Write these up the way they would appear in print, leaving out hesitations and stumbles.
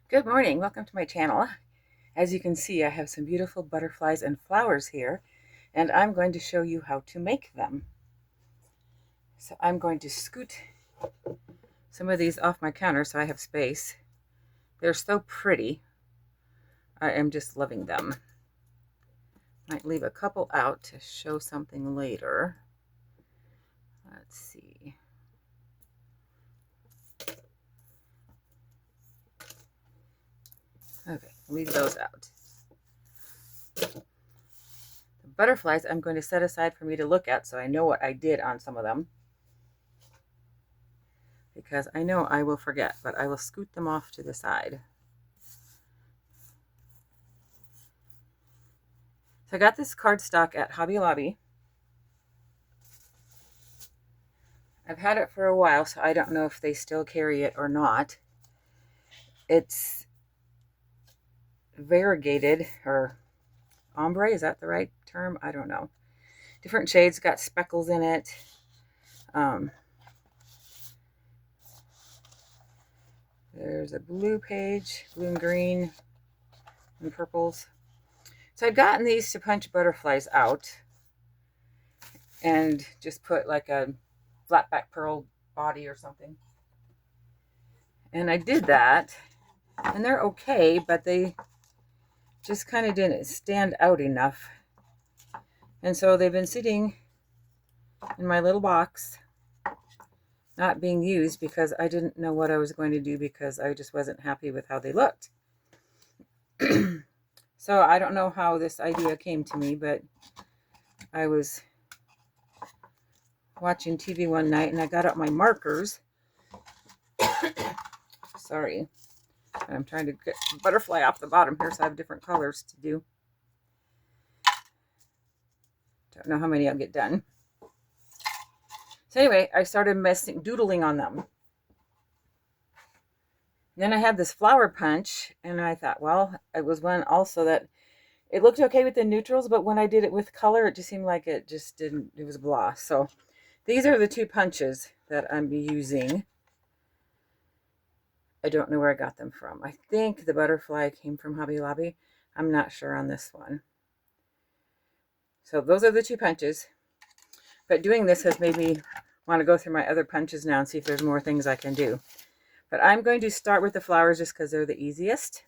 Good morning. Welcome to my channel. As you can see, I have some beautiful butterflies and flowers here, and I'm going to show you how to make them. So I'm going to scoot some of these off my counter so I have space. They're so pretty. I am just loving them. Might leave a couple out to show something later. Let's see. Okay, leave those out. The butterflies I'm going to set aside for me to look at so I know what I did on some of them, because I know I will forget, but I will scoot them off to the side. So I got this cardstock at Hobby Lobby. I've had it for a while, so I don't know if they still carry it or not. It's variegated, or ombre, is that the right term? I don't know. Different shades, got speckles in it. There's a blue page, blue and green and purples. So I'd gotten these to punch butterflies out and just put like a flat back pearl body or something. And I did that, and they're okay, but they just kind of didn't stand out enough. And so they've been sitting in my little box, not being used because I didn't know what I was going to do, because I just wasn't happy with how they looked. So I don't know how this idea came to me, but I was watching TV one night and I got out my markers. Sorry, I'm trying to get the butterfly off the bottom here, so I have different colors to do. Don't know how many I'll get done. So anyway, I started doodling on them. Then I had this flower punch, and I thought, well, it was one also that it looked okay with the neutrals, but when I did it with color, it just seemed like it just didn't, it was blah. So these are the two punches that I'm using. I don't know where I got them from. I think the butterfly came from Hobby Lobby. I'm not sure on this one. So those are the two punches. But doing this has made me want to go through my other punches now and see if there's more things I can do. But I'm going to start with the flowers just because they're the easiest.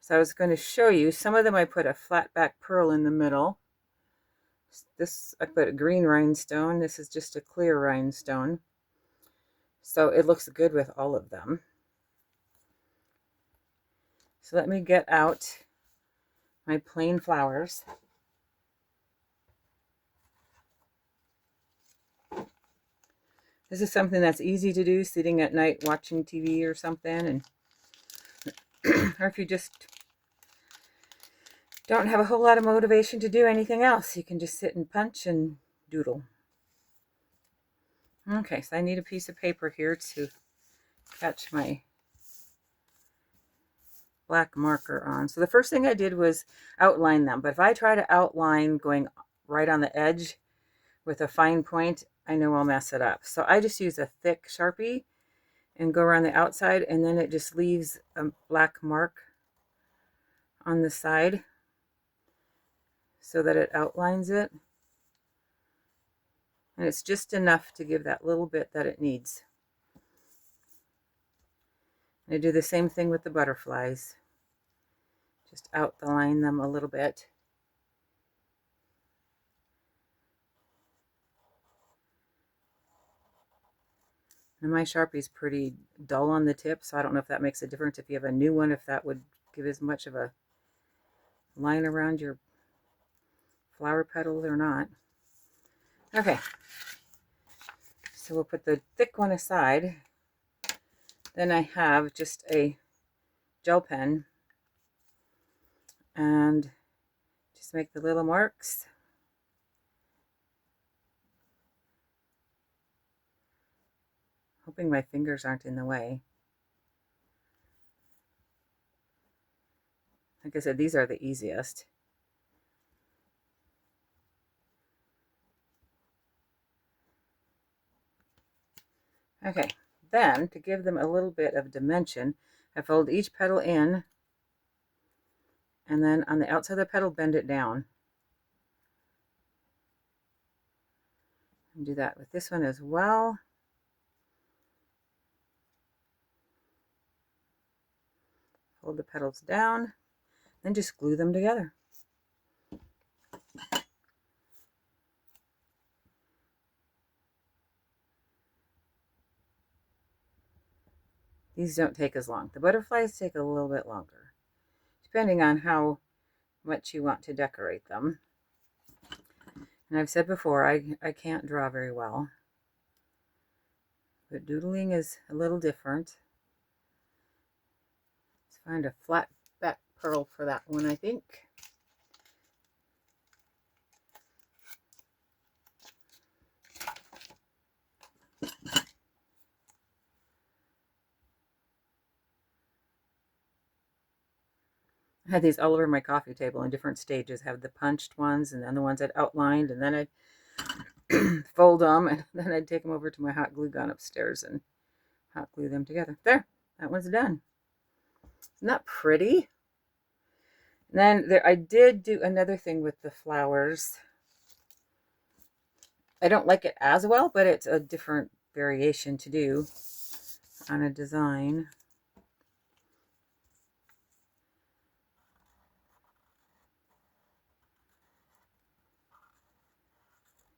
So I was going to show you, some of them I put a flat back pearl in the middle. This, I put a green rhinestone. This is just a clear rhinestone. So it looks good with all of them. So let me get out my plain flowers. This is something that's easy to do sitting at night watching TV or something, and or if you just don't have a whole lot of motivation to do anything else, you can just sit and punch and doodle. Okay, so I need a piece of paper here to catch my black marker on. So the first thing I did was outline them, but if I try to outline going right on the edge with a fine point, I know I'll mess it up. So I just use a thick Sharpie and go around the outside, and then it just leaves a black mark on the side so that it outlines it. And it's just enough to give that little bit that it needs. And I do the same thing with the butterflies. Just outline them a little bit. And my Sharpie's pretty dull on the tip, so I don't know if that makes a difference. If you have a new one, if that would give as much of a line around your flower petals or not. Okay, so we'll put the thick one aside. Then I have just a gel pen and just make the little marks. Hoping my fingers aren't in the way. Like I said, these are the easiest. Okay, then, to give them a little bit of dimension, I fold each petal in, and then on the outside of the petal, bend it down. And do that with this one as well. Fold the petals down, then just glue them together. These don't take as long. The butterflies take a little bit longer, depending on how much you want to decorate them. And I've said before, I can't draw very well, but doodling is a little different. Let's find a flat back pearl for that one, I think. I had these all over my coffee table in different stages. I have the punched ones, and then the ones I'd outlined, and then I'd fold them, and then I'd take them over to my hot glue gun upstairs and hot glue them together. There, that one's done. Isn't that pretty? And then there, I did do another thing with the flowers. I don't like it as well, but it's a different variation to do on a design.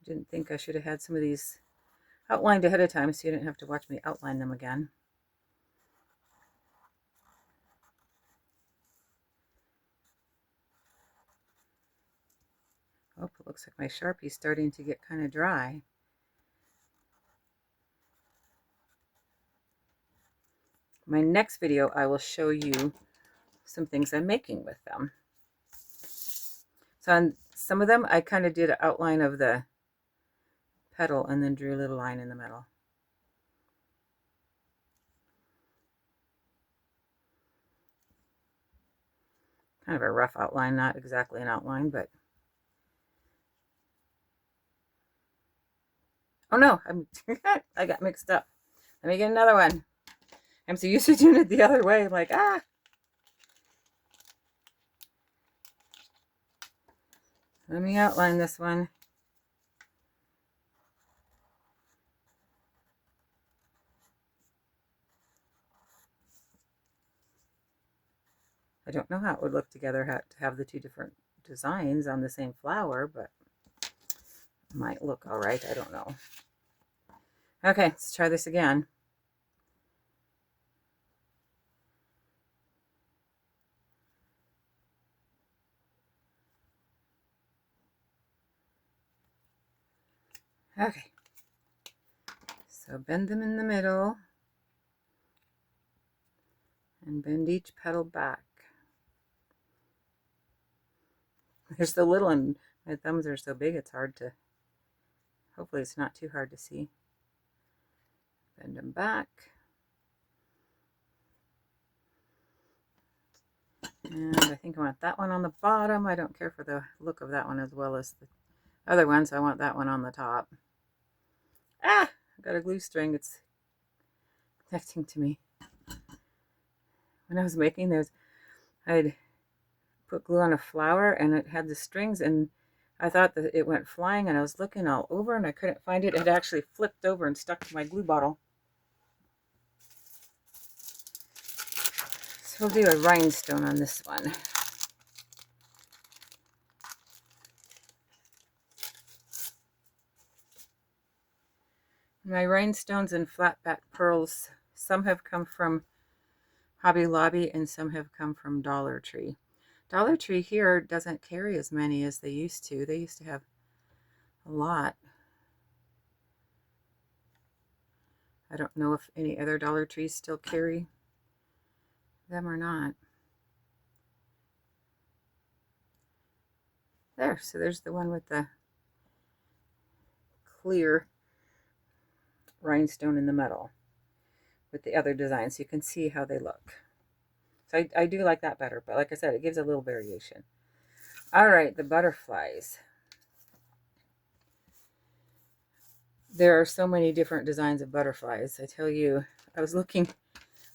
Didn't think I should have had some of these outlined ahead of time so you didn't have to watch me outline them again. Oh, it looks like my Sharpie's starting to get kind of dry. My next video, I will show you some things I'm making with them. So on some of them, I kind of did an outline of the petal and then drew a little line in the middle. Kind of a rough outline, not exactly an outline, but... Oh no, I got mixed up. Let me get another one. I'm so used to doing it the other way. I'm like, ah. Let me outline this one. I don't know how it would look together to have the two different designs on the same flower, but it might look all right. I don't know. Okay, let's try this again. Okay, so bend them in the middle and bend each petal back. There's the little one. My thumbs are so big it's hard to, hopefully it's not too hard to see. Bend them back. And I think I want that one on the bottom. I don't care for the look of that one as well as the other one, so I want that one on the top. Ah, I got a glue string. It's connecting to me. When I was making those, I'd put glue on a flower and it had the strings, and I thought that it went flying, and I was looking all over and I couldn't find it. It actually flipped over and stuck to my glue bottle. So we'll do a rhinestone on this one. My rhinestones and flat back pearls, some have come from Hobby Lobby and some have come from Dollar Tree. Dollar Tree here doesn't carry as many as they used to. They used to have a lot. I don't know if any other Dollar Trees still carry them or not. There, so there's the one with the clear rhinestone in the middle with the other designs, so you can see how they look. So I do like that better, but like I said, it gives a little variation. All right, the butterflies. There are so many different designs of butterflies. I tell you, I was looking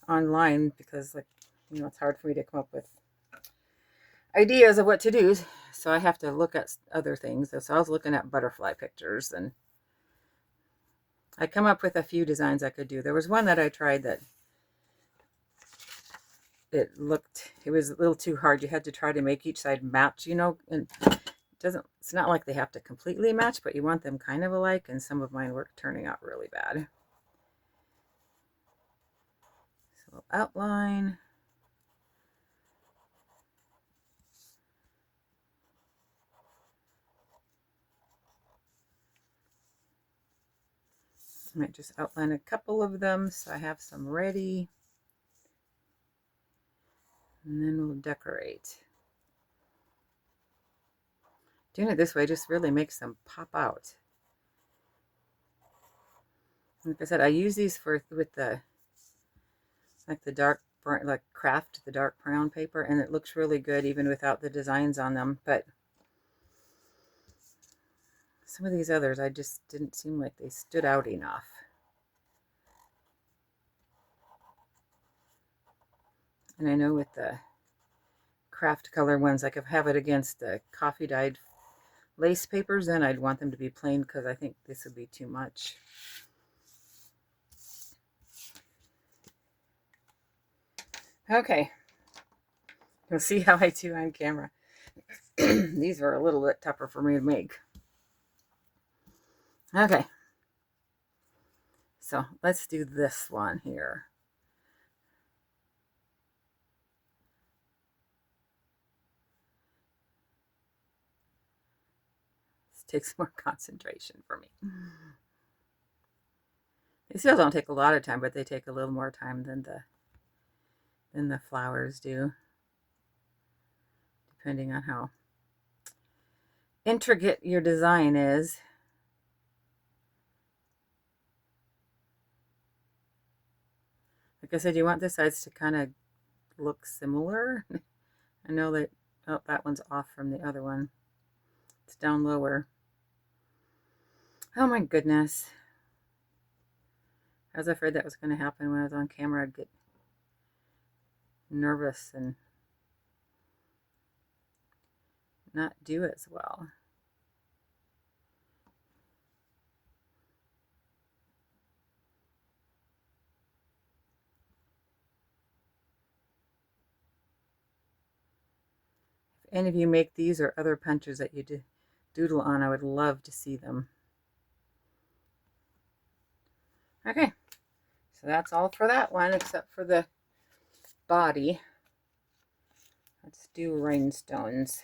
online because, like, you know, it's hard for me to come up with ideas of what to do. So I have to look at other things. So I was looking at butterfly pictures, and I come up with a few designs I could do. There was one that I tried that it was a little too hard. You had to try to make each side match, you know, and it's not like they have to completely match, but you want them kind of alike, and some of mine were turning out really bad. So outline. I might just outline a couple of them so I have some ready. And then we'll decorate. Doing it this way just really makes them pop out. Like I said, I use these with the dark, like craft, the dark brown paper, and it looks really good even without the designs on them. But some of these others, I just didn't seem like they stood out enough. And I know with the craft color ones, like if I have it against the coffee dyed lace papers, then I'd want them to be plain because I think this would be too much. Okay, you'll see how I do on camera. These are a little bit tougher for me to make. Okay, so let's do this one here. This takes more concentration for me. They still don't take a lot of time, but they take a little more time than the flowers do, depending on how intricate your design is. Like I said, you want the sides to kind of look similar. I know that, oh, that one's off from the other one. It's down lower. Oh my goodness. I was afraid that was going to happen when I was on camera. I'd get nervous and not do as well. If any of you make these or other punches that you doodle on, I would love to see them. Okay, so that's all for that one except for the body. Let's do rhinestones.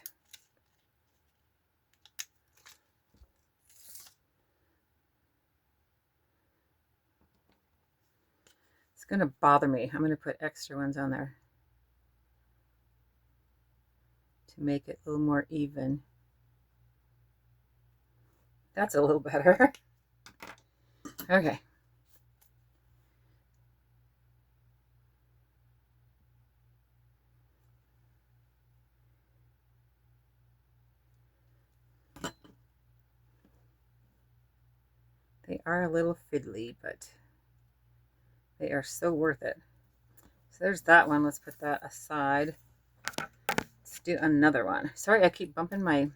It's going to bother me. I'm going to put extra ones on there to make it a little more even. That's a little better. Okay. They are a little fiddly, but they are so worth it. So there's that one. Let's put that aside. Let's do another one. Sorry, I keep bumping my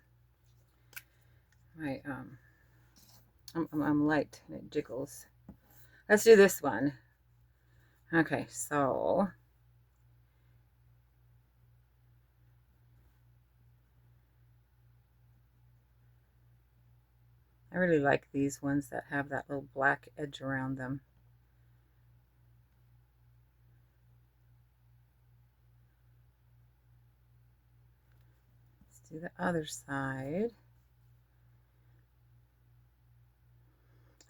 I'm light and it jiggles. Let's do this one. Okay, so I really like these ones that have that little black edge around them. Let's do the other side.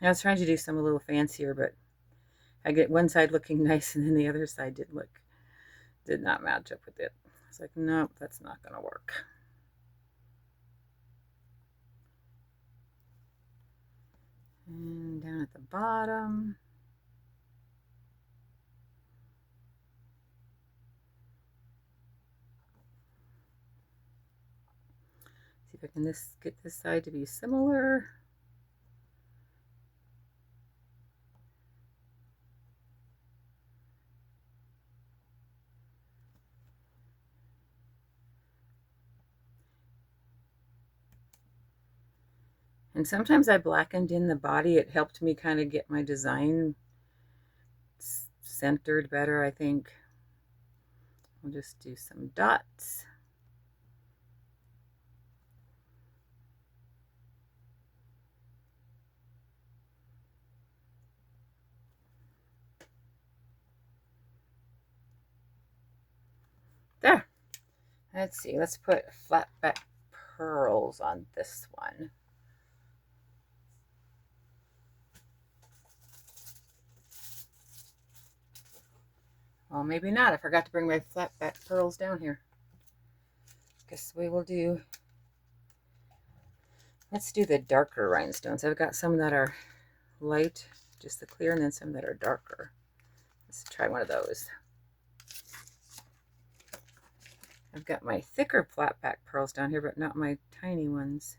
I was trying to do some a little fancier, but I get one side looking nice and then the other side did not match up with it. It's like, nope, that's not going to work. And down at the bottom. See if I can get this side to be similar. And sometimes I blackened in the body. It helped me kind of get my design centered better, I think. We'll just do some dots. There. Let's see. Let's put flat back pearls on this one. Well, maybe not. I forgot to bring my flat back pearls down here. Guess we will do... Let's do the darker rhinestones. I've got some that are light, just the clear, and then some that are darker. Let's try one of those. I've got my thicker flat back pearls down here, but not my tiny ones.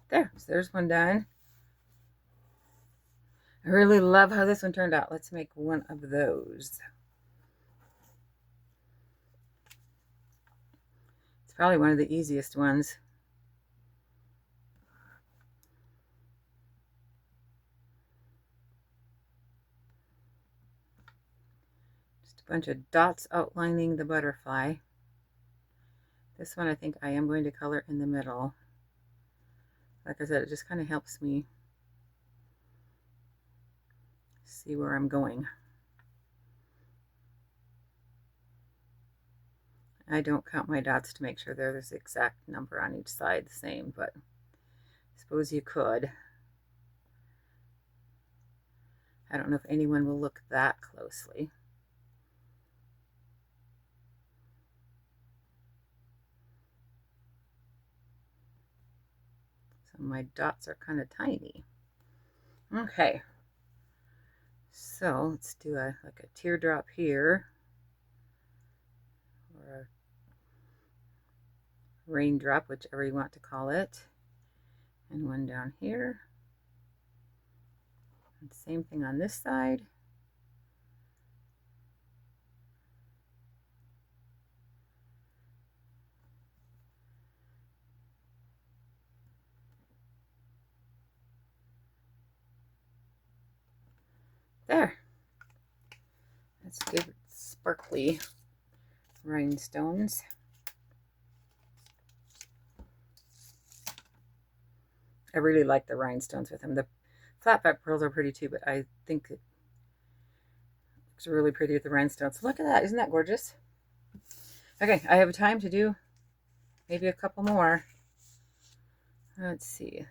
There, so there's one done. I really love how this one turned out. Let's make one of those. It's probably one of the easiest ones. Just a bunch of dots outlining the butterfly. This one I think I am going to color in the middle. Like I said, it just kind of helps me see where I'm going. I don't count my dots to make sure there's the exact number on each side the same, but I suppose you could. I don't know if anyone will look that closely. So my dots are kind of tiny. Okay. So let's do like a teardrop here, or a raindrop, whichever you want to call it, and one down here. And same thing on this side. There. Let's give it sparkly rhinestones. I really like the rhinestones with them. The flat back pearls are pretty too, but I think it looks really pretty with the rhinestones. Look at that. Isn't that gorgeous? Okay, I have time to do maybe a couple more. Let's see.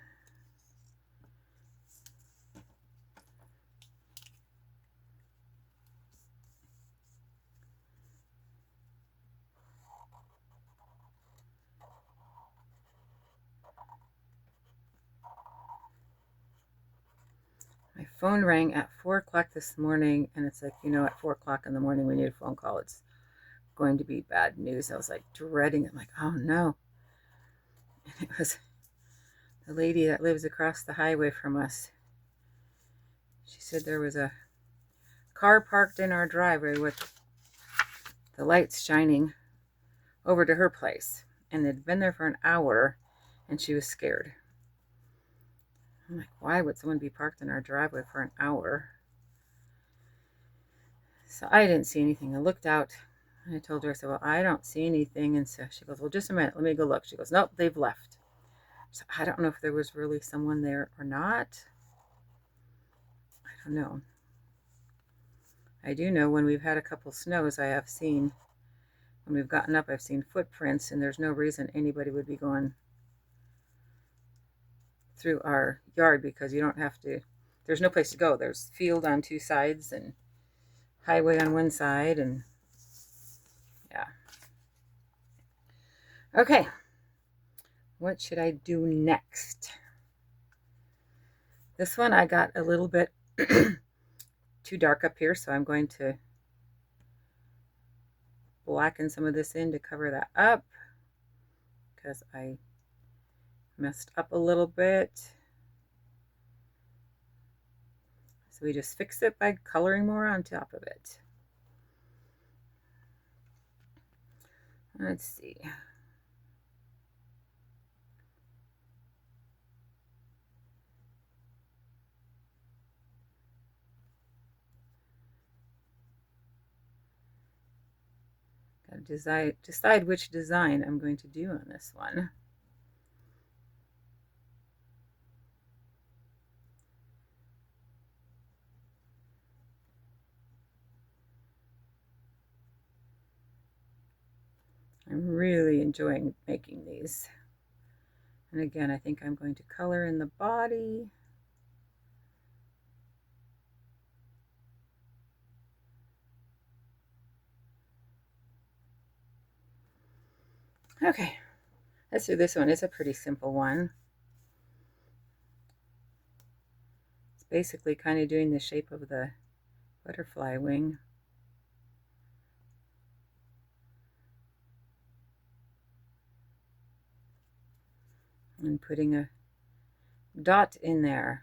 My phone rang at 4 o'clock this morning, and it's like, you know, at 4 o'clock in the morning when you get a phone call, it's going to be bad news. I was like dreading it. I'm like, oh no. And it was the lady that lives across the highway from us. She said there was a car parked in our driveway with the lights shining over to her place, and they'd been there for an hour, and she was scared. I'm like, why would someone be parked in our driveway for an hour? So I didn't see anything. I looked out, and I told her, I said, well, I don't see anything. And so she goes, well, just a minute, let me go look. She goes, nope, they've left. So I don't know if there was really someone there or not. I don't know. I do know when we've had a couple snows, I have seen, when we've gotten up, I've seen footprints, and there's no reason anybody would be going through our yard, because you don't have to, there's no place to go. There's field on two sides and highway on one side, and yeah. Okay, what should I do next? This one I got a little bit too dark up here, so I'm going to blacken some of this in to cover that up, because I messed up a little bit. So we just fix it by coloring more on top of it. Let's see. Gotta decide which design I'm going to do on this one. I'm really enjoying making these. And again, I think I'm going to color in the body. Okay, let's do this one. It's a pretty simple one. It's basically kind of doing the shape of the butterfly wing. And putting a dot in there.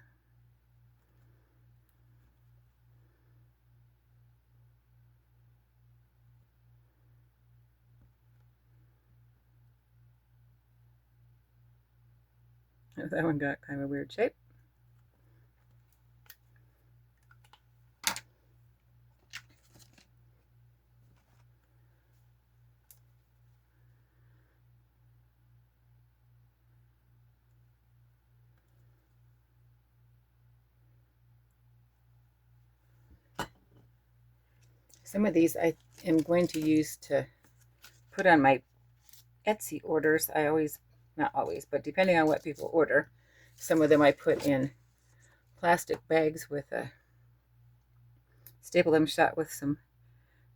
Oh, that one got kind of a weird shape. Some of these I am going to use to put on my Etsy orders. I always, not always, but depending on what people order, some of them I put in plastic bags with a, staple them shut with some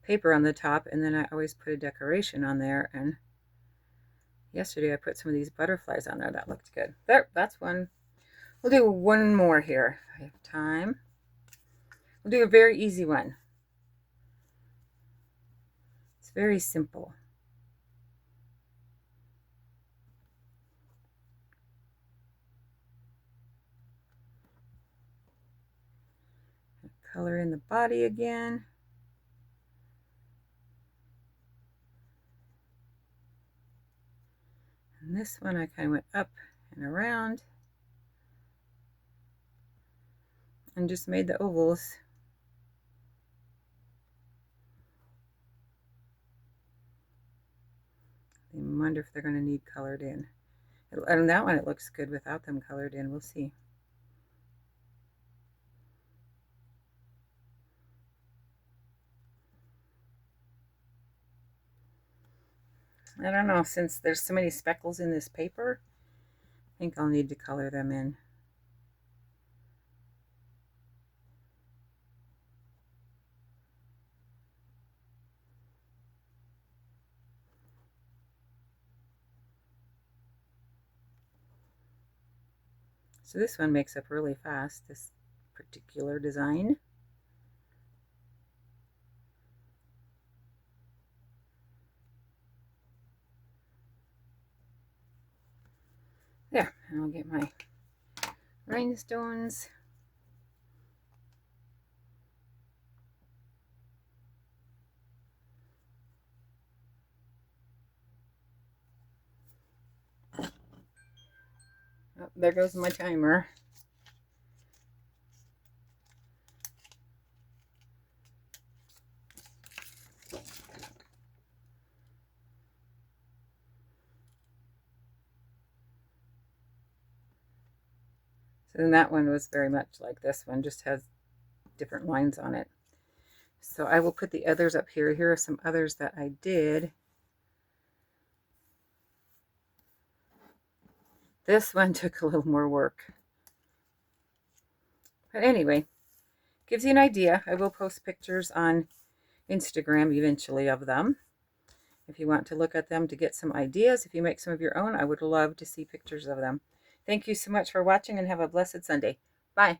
paper on the top, and then I always put a decoration on there. And yesterday I put some of these butterflies on there. That looked good. There, that's one. We'll do one more here if I have time. We'll do a very easy one. It's very simple. Color in the body again. And this one I kind of went up and around and just made the ovals. I wonder if they're going to need colored in. And that one, it looks good without them colored in. We'll see. I don't know, since there's so many speckles in this paper, I think I'll need to color them in. So this one makes up really fast, this particular design. There, and I'll get my rhinestones. Oh, there goes my timer. So then that one was very much like this one, just has different lines on it. So I will put the others up here. Here are some others that I did. This one took a little more work. But anyway, gives you an idea. I will post pictures on Instagram eventually of them. If you want to look at them to get some ideas, if you make some of your own, I would love to see pictures of them. Thank you so much for watching and have a blessed Sunday. Bye.